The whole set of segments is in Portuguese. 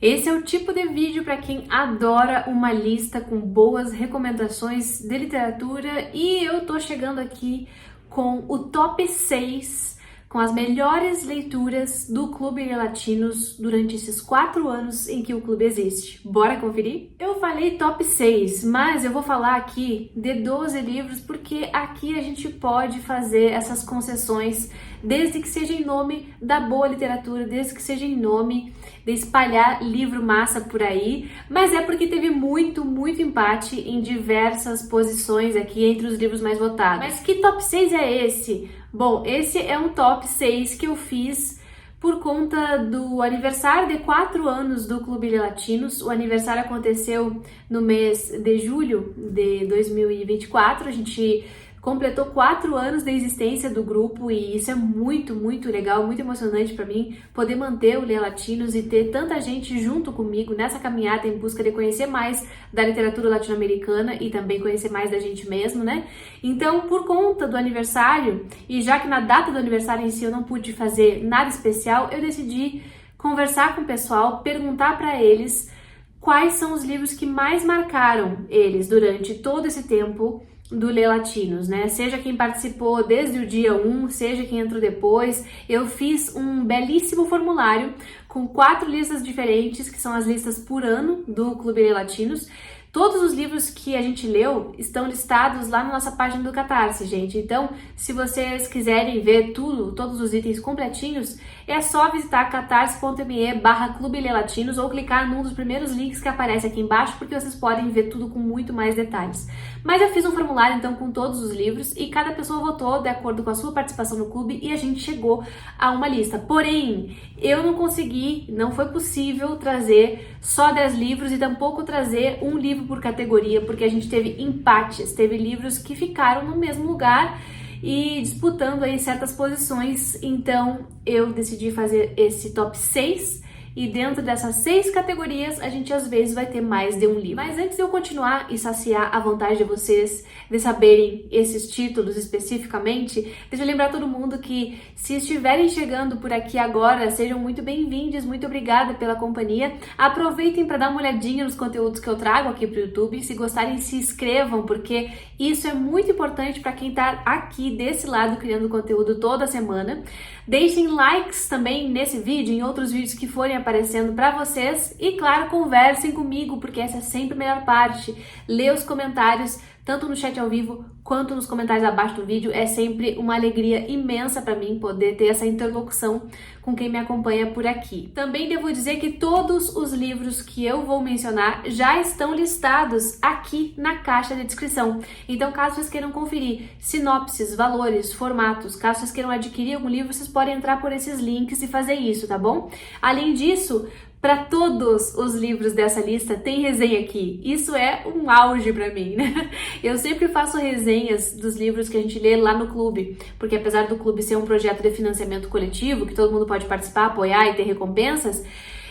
Esse é o tipo de vídeo para quem adora uma lista com boas recomendações de literatura e eu tô chegando aqui com o top 6 com as melhores leituras do Clube Latinos durante esses 4 anos em que o clube existe. Bora conferir? Eu falei top 6, mas eu vou falar aqui de 12 livros porque aqui a gente pode fazer essas concessões desde que seja em nome da boa literatura, desde que seja em nome de espalhar livro massa por aí, mas é porque teve muito empate em diversas posições aqui entre os livros mais votados. Mas que top 6 é esse? Bom, esse é um top 6 que eu fiz por conta do aniversário de 4 anos do Clube Latinos. O aniversário aconteceu no mês de julho de 2024, a gente completou 4 anos da existência do grupo e isso é muito legal, muito emocionante para mim poder manter o Lê Latinos e ter tanta gente junto comigo nessa caminhada em busca de conhecer mais da literatura latino-americana e também conhecer mais da gente mesmo, né? Então, por conta do aniversário, e já que na data do aniversário em si eu não pude fazer nada especial, eu decidi conversar com o pessoal, perguntar para eles quais são os livros que mais marcaram eles durante todo esse tempo do Lê Latinos, né? Seja quem participou desde o dia 1, seja quem entrou depois. Eu fiz um belíssimo formulário com 4 listas diferentes, que são as listas por ano do Clube Lê Latinos. Todos os livros que a gente leu estão listados lá na nossa página do Catarse, gente. Então, se vocês quiserem ver tudo, todos os itens completinhos, é só visitar catarse.me/Clube Lê Latinos ou clicar num dos primeiros links que aparece aqui embaixo, porque vocês podem ver tudo com muito mais detalhes. Mas eu fiz um formulário, então, com todos os livros e cada pessoa votou de acordo com a sua participação no clube e a gente chegou a uma lista. Porém, eu não consegui, não foi possível trazer só 10 livros e tampouco trazer um livro por categoria, porque a gente teve empates, teve livros que ficaram no mesmo lugar e disputando aí certas posições, então eu decidi fazer esse top 6 e dentro dessas 6 categorias a gente às vezes vai ter mais de um livro. Mas antes de eu continuar e saciar a vontade de vocês de saberem esses títulos especificamente, deixa eu lembrar todo mundo que se estiverem chegando por aqui agora, sejam muito bem-vindos, muito obrigada pela companhia. Aproveitem para dar uma olhadinha nos conteúdos que eu trago aqui para o YouTube. Se gostarem, se inscrevam, porque isso é muito importante para quem está aqui desse lado criando conteúdo toda semana. Deixem likes também nesse vídeo e em outros vídeos que forem aparecendo para vocês e, claro, conversem comigo, porque essa é sempre a melhor parte. Lê os comentários, tanto no chat ao vivo quanto nos comentários abaixo do vídeo. É sempre uma alegria imensa para mim poder ter essa interlocução com quem me acompanha por aqui. Também devo dizer que todos os livros que eu vou mencionar já estão listados aqui na caixa de descrição. Então, caso vocês queiram conferir sinopses, valores, formatos, caso vocês queiram adquirir algum livro, vocês podem entrar por esses links e fazer isso, tá bom? Além disso, para todos os livros dessa lista tem resenha aqui. Isso é um auge para mim, né? Eu sempre faço resenhas dos livros que a gente lê lá no clube, porque apesar do clube ser um projeto de financiamento coletivo, que todo mundo pode participar, apoiar e ter recompensas,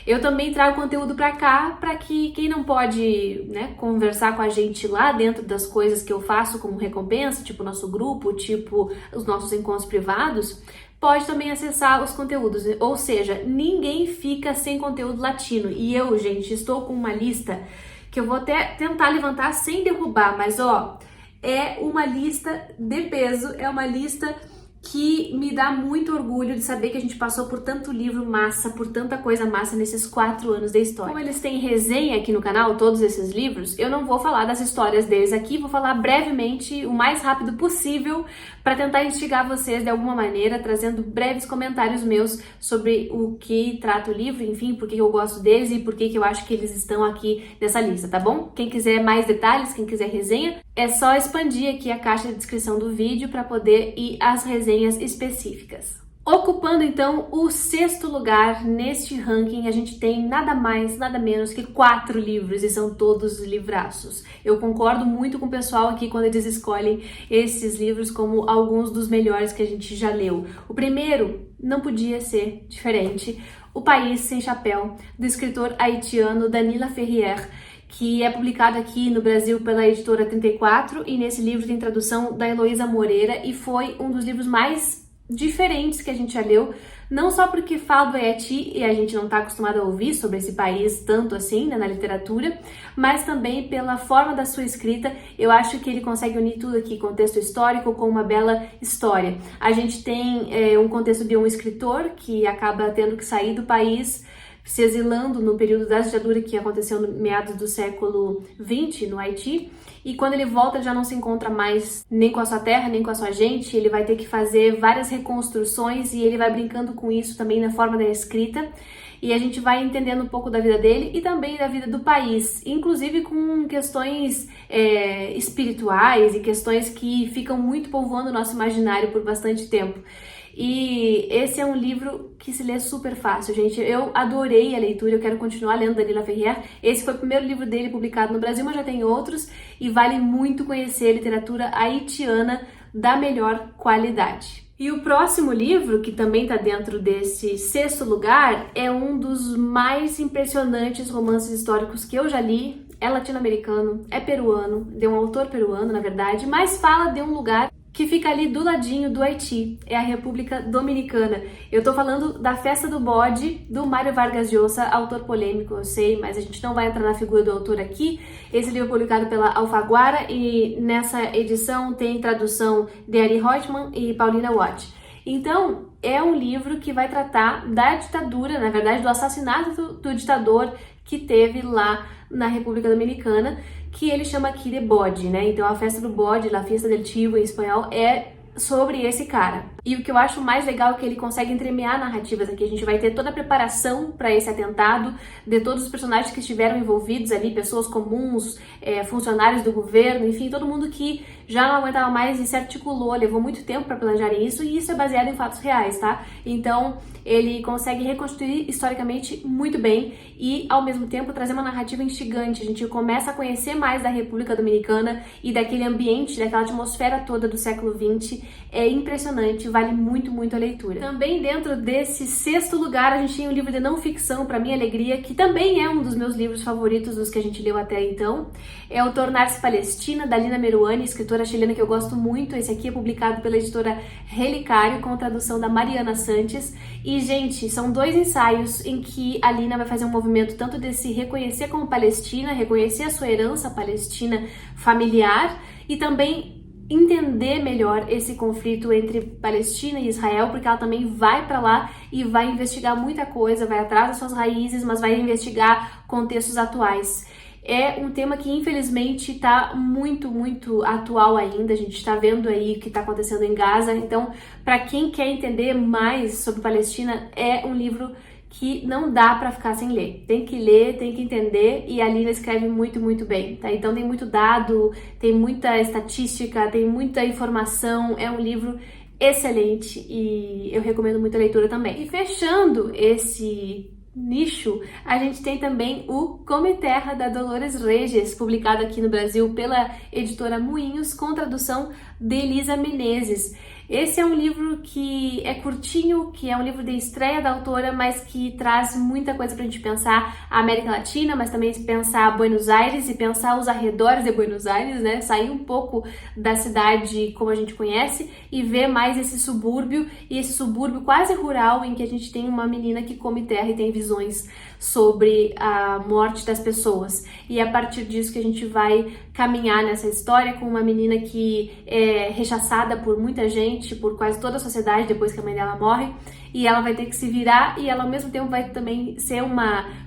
eu também trago conteúdo para cá, para que quem não pode, né, conversar com a gente lá dentro das coisas que eu faço como recompensa, tipo nosso grupo, tipo os nossos encontros privados, pode também acessar os conteúdos, ou seja, ninguém fica sem conteúdo latino. E eu, gente, estou com uma lista que eu vou até tentar levantar sem derrubar, mas ó, é uma lista de peso, é uma lista que me dá muito orgulho de saber que a gente passou por tanto livro massa, por tanta coisa massa nesses 4 anos da história. Como eles têm resenha aqui no canal, todos esses livros, eu não vou falar das histórias deles aqui, vou falar brevemente, o mais rápido possível, para tentar instigar vocês de alguma maneira, trazendo breves comentários meus sobre o que trata o livro, enfim, por que eu gosto deles e por que eu acho que eles estão aqui nessa lista, tá bom? Quem quiser mais detalhes, quem quiser resenha, é só expandir aqui a caixa de descrição do vídeo para poder ir às resenhas específicas. Ocupando então o 6º lugar neste ranking, a gente tem nada mais, nada menos que 4 livros e são todos livraços. Eu concordo muito com o pessoal aqui quando eles escolhem esses livros como alguns dos melhores que a gente já leu. O primeiro não podia ser diferente, O País Sem Chapéu, do escritor haitiano Danila Ferrier, que é publicado aqui no Brasil pela editora 34, e nesse livro tem tradução da Heloísa Moreira, e foi um dos livros mais diferentes que a gente já leu não só porque fala do Haiti e a gente não está acostumado a ouvir sobre esse país tanto assim, né, na literatura, mas também pela forma da sua escrita. Eu acho que ele consegue unir tudo aqui, contexto histórico com uma bela história. A gente tem um contexto de um escritor que acaba tendo que sair do país, se exilando no período da ditadura que aconteceu no meados do século XX no Haiti, e quando ele volta já não se encontra mais nem com a sua terra, nem com a sua gente. Ele vai ter que fazer várias reconstruções e ele vai brincando com isso também na forma da escrita. E a gente vai entendendo um pouco da vida dele e também da vida do país, inclusive com questões espirituais e questões que ficam muito povoando o nosso imaginário por bastante tempo. E esse é um livro que se lê super fácil, gente. Eu adorei a leitura, eu quero continuar lendo Dany Laferrière. Esse foi o primeiro livro dele publicado no Brasil, mas já tem outros, e vale muito conhecer a literatura haitiana da melhor qualidade. E o próximo livro, que também está dentro desse 6º lugar, é um dos mais impressionantes romances históricos que eu já li. É latino-americano, é peruano, de um autor peruano, na verdade, mas fala de um lugar que fica ali do ladinho do Haiti, é a República Dominicana. Eu tô falando da Festa do Bode, do Mário Vargas Llosa, autor polêmico, eu sei, mas a gente não vai entrar na figura do autor aqui. Esse livro é publicado pela Alfaguara e nessa edição tem tradução de Ari Reutemann e Paulina Watt. Então, é um livro que vai tratar da ditadura, na verdade, do assassinato do ditador que teve lá na República Dominicana, que ele chama aqui de bode, né? Então a festa do bode, la fiesta del chivo em espanhol, é sobre esse cara. E o que eu acho mais legal é que ele consegue entremear narrativas aqui. A gente vai ter toda a preparação para esse atentado, de todos os personagens que estiveram envolvidos ali, pessoas comuns, funcionários do governo, enfim, todo mundo que já não aguentava mais e se articulou, levou muito tempo para planejar isso, e isso é baseado em fatos reais, tá? Então, ele consegue reconstruir historicamente muito bem e, ao mesmo tempo, trazer uma narrativa instigante. A gente começa a conhecer mais da República Dominicana e daquele ambiente, daquela atmosfera toda do século XX. É impressionante, vale muito, muito a leitura. Também dentro desse 6º lugar, a gente tem um livro de não ficção, para minha alegria, que também é um dos meus livros favoritos, dos que a gente leu até então. É o Tornar-se Palestina, da Lina Meruane, escritora chilena que eu gosto muito. Esse aqui é publicado pela editora Relicário, com tradução da Mariana Sanches. E, gente, são 2 ensaios em que a Lina vai fazer um movimento tanto de se reconhecer como palestina, reconhecer a sua herança palestina familiar, e também entender melhor esse conflito entre Palestina e Israel, porque ela também vai para lá e vai investigar muita coisa, vai atrás das suas raízes, mas vai investigar contextos atuais. É um tema que, infelizmente, está muito, muito atual ainda. A gente está vendo aí o que está acontecendo em Gaza. Então, para quem quer entender mais sobre Palestina, é um livro que não dá para ficar sem ler. Tem que ler, tem que entender, e a Lina escreve muito, muito bem, tá? Então tem muito dado, tem muita estatística, tem muita informação. É um livro excelente e eu recomendo muito a leitura também. E fechando esse nicho, a gente tem também o Come Terra, da Dolores Regis, publicado aqui no Brasil pela editora Moinhos, com tradução de Elisa Menezes. Esse é um livro que é curtinho, que é um livro de estreia da autora, mas que traz muita coisa pra gente pensar a América Latina, mas também pensar Buenos Aires e pensar os arredores de Buenos Aires, né? Sair um pouco da cidade como a gente conhece e ver mais esse subúrbio, e esse subúrbio quase rural em que a gente tem uma menina que come terra e tem visões sobre a morte das pessoas. E é a partir disso que a gente vai caminhar nessa história, com uma menina que é rechaçada por muita gente, por quase toda a sociedade, depois que a mãe dela morre, e ela vai ter que se virar, e ela ao mesmo tempo vai também ser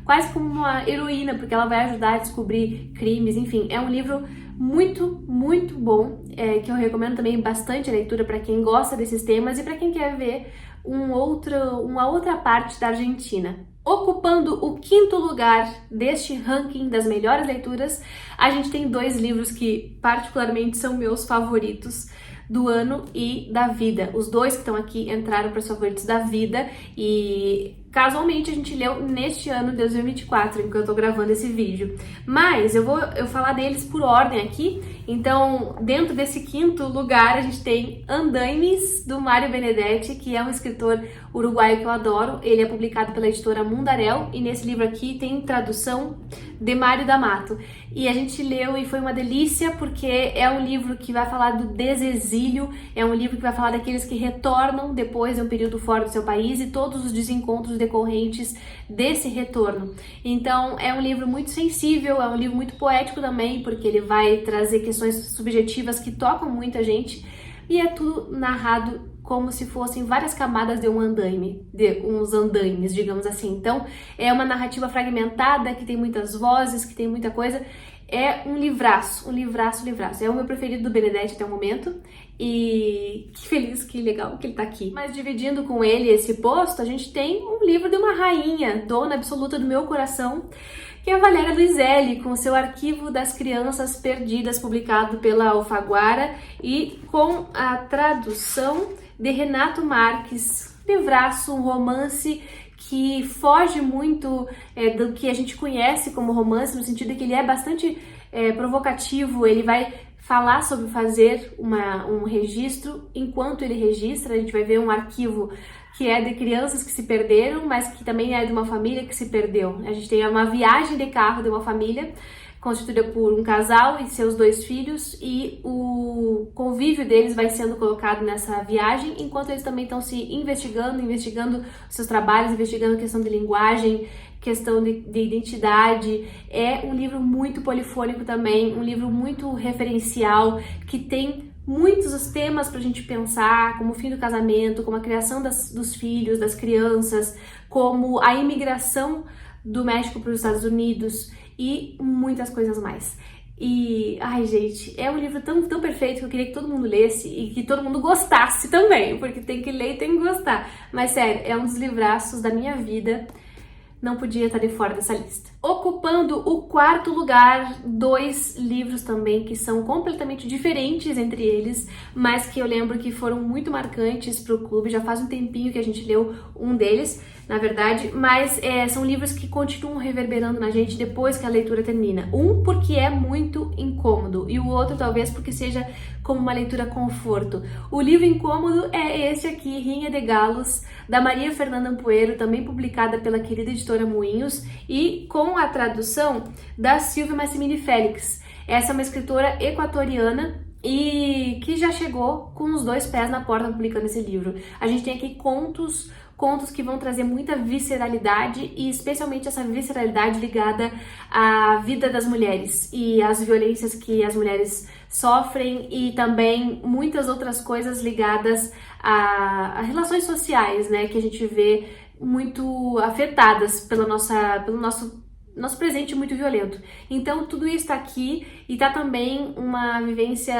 quase como uma heroína, porque ela vai ajudar a descobrir crimes. Enfim, é um livro muito, muito bom, que eu recomendo também bastante a leitura para quem gosta desses temas e para quem quer ver uma outra parte da Argentina. Ocupando o 5º lugar deste ranking das melhores leituras, a gente tem 2 livros que particularmente são meus favoritos do ano e da vida. Os 2 que estão aqui entraram para os favoritos da vida, e casualmente a gente leu neste ano de 2024, enquanto eu tô gravando esse vídeo. Mas eu vou falar deles por ordem aqui. Então, dentro desse quinto lugar, a gente tem Andaimes, do Mário Benedetti, que é um escritor uruguaio que eu adoro. Ele é publicado pela editora Mundaréu, e nesse livro aqui tem tradução de Mário D'Amato. E a gente leu e foi uma delícia, porque é um livro que vai falar do desexílio, é um livro que vai falar daqueles que retornam depois de um período fora do seu país e todos os desencontros decorrentes desse retorno. Então, é um livro muito sensível, é um livro muito poético também, porque ele vai trazer questões subjetivas que tocam muito a gente, e é tudo narrado como se fossem várias camadas de um andaime, de uns andaimes, digamos assim. Então, é uma narrativa fragmentada, que tem muitas vozes, que tem muita coisa. É um livraço, um livraço, livraço. É o meu preferido do Benedetti até o momento, e que feliz, que legal que ele tá aqui. Mas dividindo com ele esse posto, a gente tem um livro de uma rainha, dona absoluta do meu coração, que é a Valéria Luiselli, com seu Arquivo das Crianças Perdidas, publicado pela Alfaguara, e com a tradução de Renato Marques. Livraço, um romance que foge muito do que a gente conhece como romance, no sentido de que ele é bastante provocativo. Ele vai falar sobre fazer um registro enquanto ele registra. A gente vai ver um arquivo que é de crianças que se perderam, mas que também é de uma família que se perdeu. A gente tem uma viagem de carro de uma família constituída por um casal e seus 2 filhos, e o convívio deles vai sendo colocado nessa viagem, enquanto eles também estão se investigando seus trabalhos, investigando questão de linguagem, questão de identidade. É um livro muito polifônico também, um livro muito referencial, que tem muitos os temas pra gente pensar, como o fim do casamento, como a criação dos filhos, das crianças, como a imigração do México para os Estados Unidos e muitas coisas mais. E, ai gente, é um livro tão, tão perfeito que eu queria que todo mundo lesse e que todo mundo gostasse também, porque tem que ler e tem que gostar. Mas sério, é um dos livraços da minha vida, não podia estar de fora dessa lista. Ocupando o 4º lugar, 2 livros também que são completamente diferentes entre eles, mas que eu lembro que foram muito marcantes para o clube. Já faz um tempinho que a gente leu um deles, na verdade, mas são livros que continuam reverberando na gente depois que a leitura termina. Um porque é muito incômodo, e o outro talvez porque seja como uma leitura conforto. O livro incômodo é esse aqui, Rinha de Galos, da Maria Fernanda Ampuero, também publicada pela querida editora Moinhos, e com a tradução da Silvia Massimini Félix. Essa é uma escritora equatoriana e que já chegou com os 2 pés na porta publicando esse livro. A gente tem aqui contos que vão trazer muita visceralidade, e especialmente essa visceralidade ligada à vida das mulheres e às violências que as mulheres sofrem, e também muitas outras coisas ligadas a relações sociais, né, que a gente vê muito afetadas pelo nosso presente muito violento. Então tudo isso está aqui, e tá também uma vivência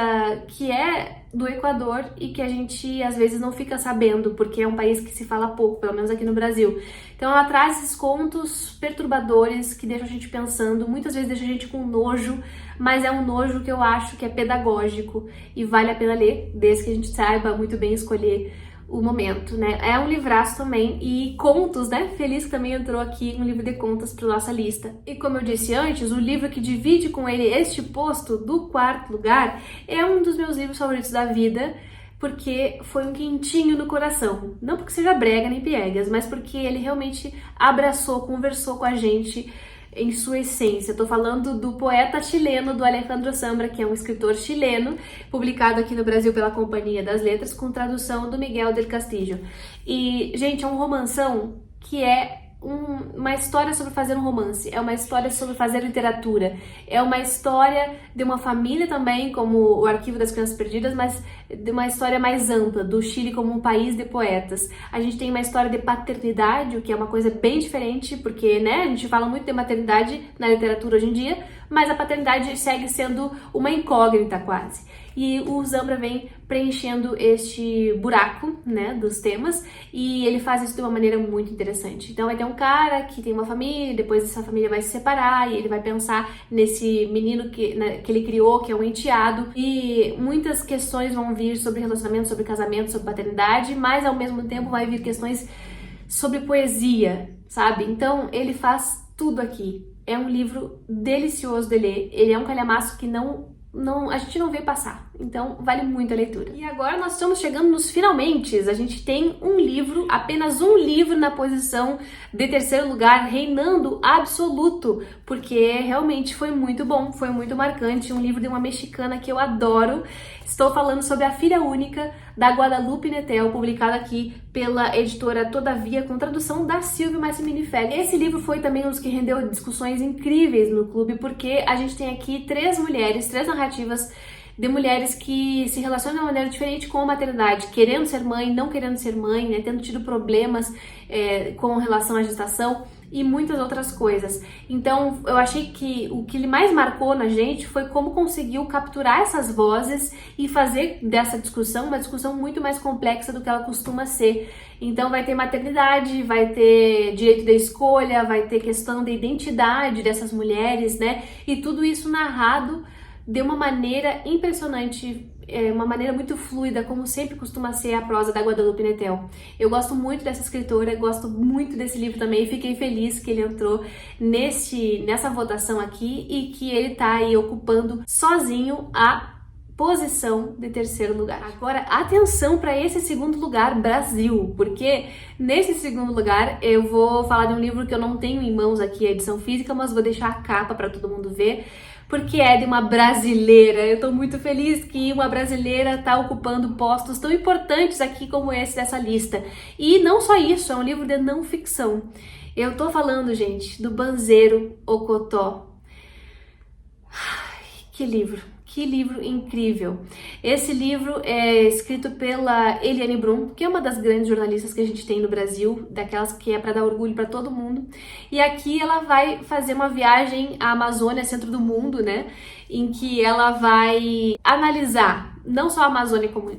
que é do Equador e que a gente às vezes não fica sabendo, porque é um país que se fala pouco, pelo menos aqui no Brasil. Então ela traz esses contos perturbadores que deixam a gente pensando, muitas vezes deixa a gente com nojo, mas é um nojo que eu acho que é pedagógico e vale a pena ler, desde que a gente saiba muito bem escolher o momento, né? É um livraço também, e contos, né? Feliz que também entrou aqui um livro de contos para nossa lista. E como eu disse antes, o livro que divide com ele este posto do 4º lugar é um dos meus livros favoritos da vida, porque foi um quentinho no coração. Não porque seja brega nem piegas, mas porque ele realmente abraçou, conversou com a gente em sua essência. Estou falando do poeta chileno, do Alejandro Zambra, que é um escritor chileno, publicado aqui no Brasil pela Companhia das Letras, com tradução do Miguel del Castillo. E, gente, é um romanção que é uma história sobre fazer um romance, é uma história sobre fazer literatura, é uma história de uma família também, como o Arquivo das Crianças Perdidas, mas de uma história mais ampla, do Chile como um país de poetas. A gente tem uma história de paternidade, o que é uma coisa bem diferente, porque, né, a gente fala muito de maternidade na literatura hoje em dia, mas a paternidade segue sendo uma incógnita quase. E o Zambra vem preenchendo este buraco, né, dos temas, e ele faz isso de uma maneira muito interessante. Então vai ter um cara que tem uma família, depois essa família vai se separar, e ele vai pensar nesse menino que ele criou, que é um enteado, e muitas questões vão vir sobre relacionamento, sobre casamento, sobre paternidade, mas ao mesmo tempo vai vir questões sobre poesia, sabe? Então ele faz tudo aqui. É um livro delicioso de ler. Ele é um calhamaço que a gente não vê passar, então vale muito a leitura. E agora nós estamos chegando nos finalmente. A gente tem um livro, apenas um livro na posição de terceiro lugar, reinando absoluto, porque realmente foi muito bom, foi muito marcante, um livro de uma mexicana que eu adoro. Estou falando sobre A Filha Única, da Guadalupe Nettel, publicado aqui pela editora Todavia, com tradução da Silvia Massimini Felli. Esse livro foi também um dos que rendeu discussões incríveis no clube, porque a gente tem aqui três narrativas de mulheres que se relacionam de uma maneira diferente com a maternidade, querendo ser mãe, não querendo ser mãe, né, tendo tido problemas com relação à gestação e muitas outras coisas. Então, eu achei que o que mais marcou na gente foi como conseguiu capturar essas vozes e fazer dessa discussão uma discussão muito mais complexa do que ela costuma ser. Então, vai ter maternidade, vai ter direito da escolha, vai ter questão da identidade dessas mulheres, né? E tudo isso narrado de uma maneira impressionante, uma maneira muito fluida, como sempre costuma ser a prosa da Guadalupe Nettel. Eu gosto muito dessa escritora, gosto muito desse livro também, e fiquei feliz que ele entrou nessa votação aqui e que ele tá aí ocupando sozinho a posição de terceiro lugar. Agora, atenção para esse segundo lugar, Brasil, porque nesse segundo lugar eu vou falar de um livro que eu não tenho em mãos aqui, a edição física, mas vou deixar a capa para todo mundo ver, porque é de uma brasileira. Eu tô muito feliz que uma brasileira tá ocupando postos tão importantes aqui como esse dessa lista. E não só isso, é um livro de não ficção. Eu tô falando, gente, do Banzeiro Ocotó. Ai, que livro incrível. Esse livro é escrito pela Eliane Brum, que é uma das grandes jornalistas que a gente tem no Brasil, daquelas que é para dar orgulho para todo mundo. E aqui ela vai fazer uma viagem à Amazônia, centro do mundo, né? Em que ela vai analisar não só a Amazônia como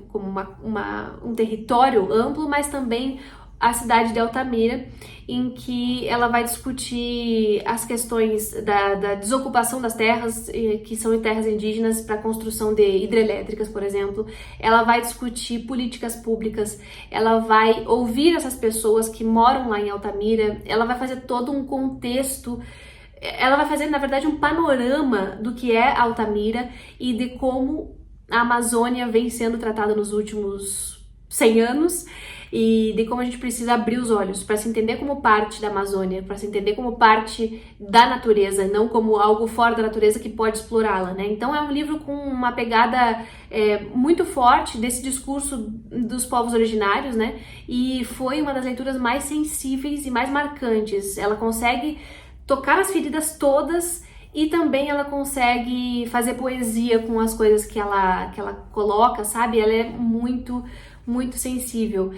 um território amplo, mas também a cidade de Altamira, em que ela vai discutir as questões da desocupação das terras, que são terras indígenas, para a construção de hidrelétricas, por exemplo. Ela vai discutir políticas públicas, ela vai ouvir essas pessoas que moram lá em Altamira, ela vai fazer todo um contexto, ela vai fazer, na verdade, um panorama do que é Altamira e de como a Amazônia vem sendo tratada nos últimos 100 anos, e de como a gente precisa abrir os olhos para se entender como parte da Amazônia, para se entender como parte da natureza, não como algo fora da natureza que pode explorá-la, né? Então é um livro com uma pegada muito forte desse discurso dos povos originários, né? E foi uma das leituras mais sensíveis e mais marcantes. Ela consegue tocar as feridas todas e também ela consegue fazer poesia com as coisas que ela coloca, sabe? Ela é muito sensível.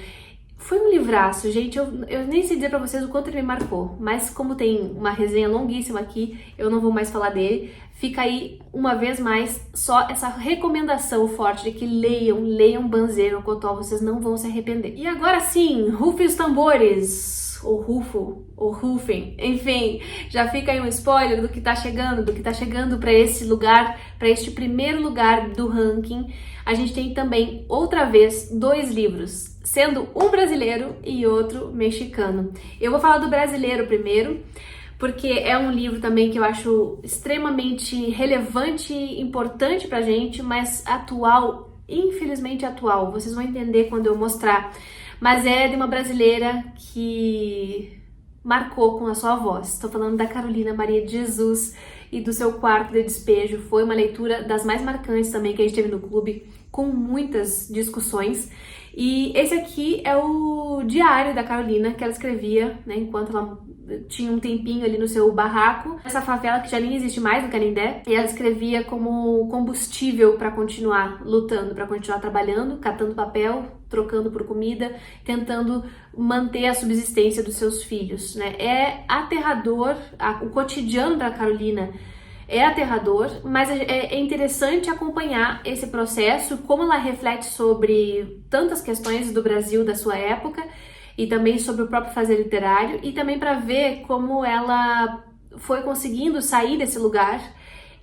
Foi um livraço, gente. Eu nem sei dizer pra vocês o quanto ele me marcou, mas como tem uma resenha longuíssima aqui, eu não vou mais falar dele. Fica aí, uma vez mais, só essa recomendação forte de que leiam Banzeiro Ocotó, vocês não vão se arrepender. E agora sim, rufem os tambores, ou rufem, enfim, já fica aí um spoiler do que tá chegando para esse lugar, para este primeiro lugar do ranking. A gente tem também, outra vez, 2 livros, sendo um brasileiro e outro mexicano. Eu vou falar do brasileiro primeiro, porque é um livro também que eu acho extremamente relevante e importante pra gente, mas atual, infelizmente atual. Vocês vão entender quando eu mostrar. Mas é de uma brasileira que marcou com a sua voz. Estou falando da Carolina Maria de Jesus e do seu Quarto de Despejo. Foi uma leitura das mais marcantes também que a gente teve no clube, com muitas discussões. E esse aqui é o diário da Carolina, que ela escrevia, né, enquanto ela tinha um tempinho ali no seu barraco, essa favela que já nem existe mais no Canindé, e ela escrevia como combustível para continuar lutando, para continuar trabalhando, catando papel, trocando por comida, tentando manter a subsistência dos seus filhos, né? É aterrador, o cotidiano da Carolina é aterrador, mas é interessante acompanhar esse processo, como ela reflete sobre tantas questões do Brasil da sua época e também sobre o próprio fazer literário, e também para ver como ela foi conseguindo sair desse lugar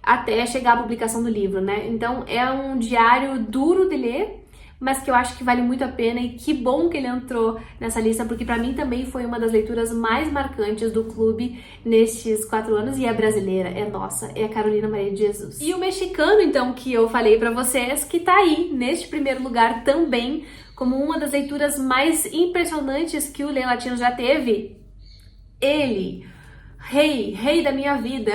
até chegar à publicação do livro, né? Então é um diário duro de ler, mas que eu acho que vale muito a pena, e que bom que ele entrou nessa lista, porque pra mim também foi uma das leituras mais marcantes do clube nestes 4 anos, e é brasileira, é nossa, é a Carolina Maria de Jesus. E o mexicano, então, que eu falei pra vocês, que tá aí, neste primeiro lugar também, como uma das leituras mais impressionantes que o Leia Latino já teve, ele, rei da minha vida,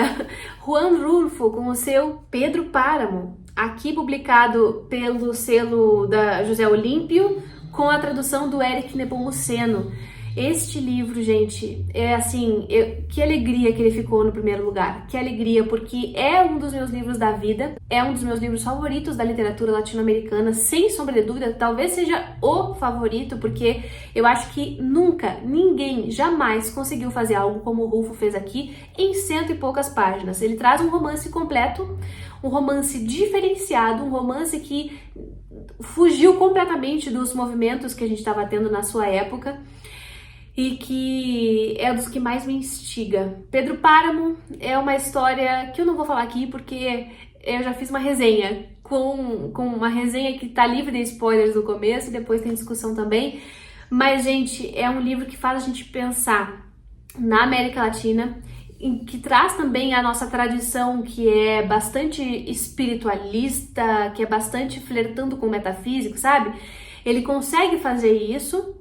Juan Rulfo, com o seu Pedro Páramo, aqui publicado pelo selo da José Olímpio, com a tradução do Eric Nepomuceno. Este livro, gente, é assim, que alegria que ele ficou no primeiro lugar, que alegria, porque é um dos meus livros da vida, é um dos meus livros favoritos da literatura latino-americana, sem sombra de dúvida, talvez seja o favorito, porque eu acho que nunca, ninguém, jamais conseguiu fazer algo como o Rulfo fez aqui em 100 e poucas páginas. Ele traz um romance completo, um romance diferenciado, um romance que fugiu completamente dos movimentos que a gente estava tendo na sua época, e que é um dos que mais me instiga. Pedro Páramo é uma história que eu não vou falar aqui porque eu já fiz uma resenha, com uma resenha que tá livre de spoilers no começo e depois tem discussão também, mas, gente, é um livro que faz a gente pensar na América Latina, que traz também a nossa tradição, que é bastante espiritualista, que é bastante flertando com o metafísico, sabe? Ele consegue fazer isso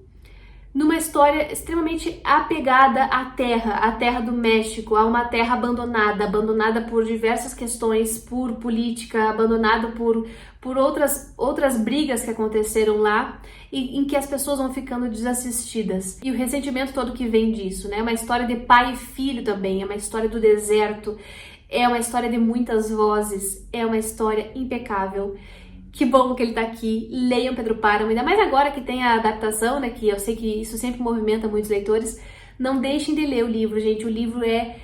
numa história extremamente apegada à terra do México, a uma terra abandonada por diversas questões, por política, abandonada por outras brigas que aconteceram lá, e em que as pessoas vão ficando desassistidas. E o ressentimento todo que vem disso, né? É uma história de pai e filho também, é uma história do deserto, é uma história de muitas vozes, é uma história impecável. Que bom que ele tá aqui, leiam Pedro Páramo, ainda mais agora que tem a adaptação, né, que eu sei que isso sempre movimenta muitos leitores. Não deixem de ler o livro, gente, o livro é,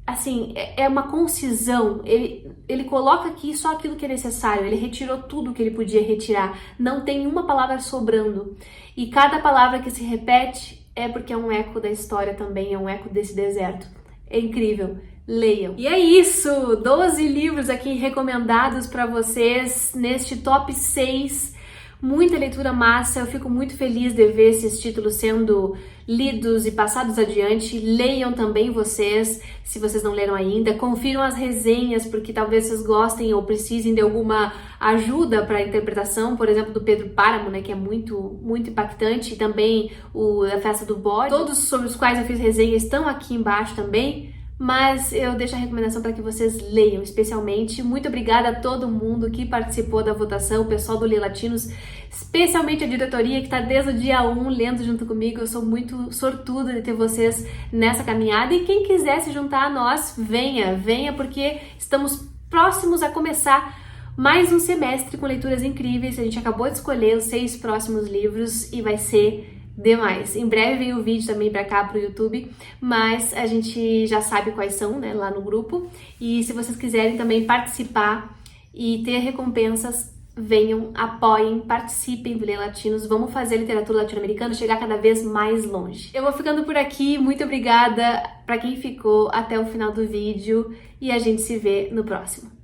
assim, é uma concisão, ele coloca aqui só aquilo que é necessário, ele retirou tudo que ele podia retirar, não tem uma palavra sobrando, e cada palavra que se repete é porque é um eco da história também, é um eco desse deserto. É incrível. Leiam. E é isso, 12 livros aqui recomendados para vocês neste top 6, muita leitura massa, eu fico muito feliz de ver esses títulos sendo lidos e passados adiante. Leiam também vocês, se vocês não leram ainda, confiram as resenhas, porque talvez vocês gostem ou precisem de alguma ajuda para a interpretação, por exemplo, do Pedro Páramo, né, que é muito impactante, e também o A Festa do Bode, todos sobre os quais eu fiz resenha estão aqui embaixo também. Mas eu deixo a recomendação para que vocês leiam, especialmente. Muito obrigada a todo mundo que participou da votação, o pessoal do Leia Latinos, especialmente a diretoria que está desde o dia 1 lendo junto comigo. Eu sou muito sortuda de ter vocês nessa caminhada, e quem quiser se juntar a nós, venha, porque estamos próximos a começar mais um semestre com leituras incríveis. A gente acabou de escolher os 6 próximos livros e vai ser demais. Em breve vem o vídeo também pra cá, pro YouTube, mas a gente já sabe quais são, né, lá no grupo. E se vocês quiserem também participar e ter recompensas, venham, apoiem, participem do Leia Latinos. Vamos fazer a literatura latino-americana chegar cada vez mais longe. Eu vou ficando por aqui, muito obrigada pra quem ficou até o final do vídeo, e a gente se vê no próximo.